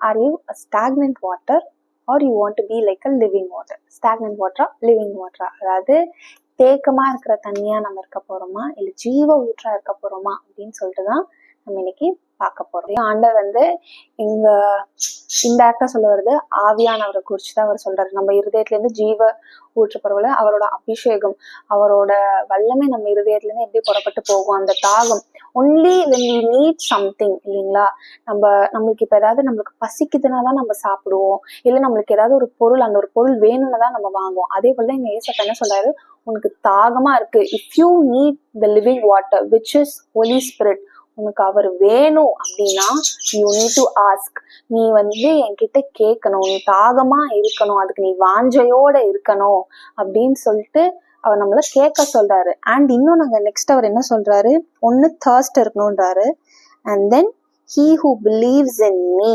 R you a stagnant water are you want to be like a living water? ஸ்டாக்னன்ட் வாட்டரா, லிவிங் வாட்டரா? அதாவது தேக்கமா இருக்கிற தண்ணியா நம்ம இருக்க போறோமா, இல்ல ஜீவ ஊற்றா இருக்க போறோமா அப்படின்னு சொல்லிட்டு தான் நம்ம இன்னைக்கு பார்க்க போறோம். ஆண்டவர் வந்து இங்க இன்டைரக்டா சொல்ல வருது, ஆவியானவரை குறிச்சுதான் அவர் சொல்றாரு. நம்ம இருதயத்துல இருந்து ஜீவ ஊற்று பரவல அவரோட அபிஷேகம், அவரோட வல்லமை நம்ம இருதயத்துல இருந்து எப்படி புறப்பட்டு போகும், அந்த தாகம் only when we need something இல்லைங்களா? நம்மளுக்கு இப்ப ஏதாவது நம்மளுக்கு பசிக்குதுன்னா தான் நம்ம சாப்பிடுவோம், இல்ல நம்மளுக்கு ஏதாவது ஒரு பொருள், அந்த ஒரு பொருள் வேணும்னு தான் நம்ம வாங்குவோம். அதே போல இங்க ஏசப்பா என்ன சொல்றாரு, உனக்கு தாகமா இருக்கு, if you need the living water which is Holy Spirit, உனக்கு அவர் வேணும் அப்படின்னா யூ நீட் டு ஆஸ்க். நீ வந்து என்கிட்ட கேட்கணும், நீ தாகமா இருக்கணும், அதுக்கு நீ வாஞ்சையோட இருக்கணும் அப்படின்னு சொல்லிட்டு அவர் நம்மள கேட்க சொல்றாரு. அண்ட் இன்னும் நாங்க நெக்ஸ்ட் அவர் என்ன சொல்றாரு, ஒன்னு thirst இருக்கணும்ன்றாரு. And then he who believes in me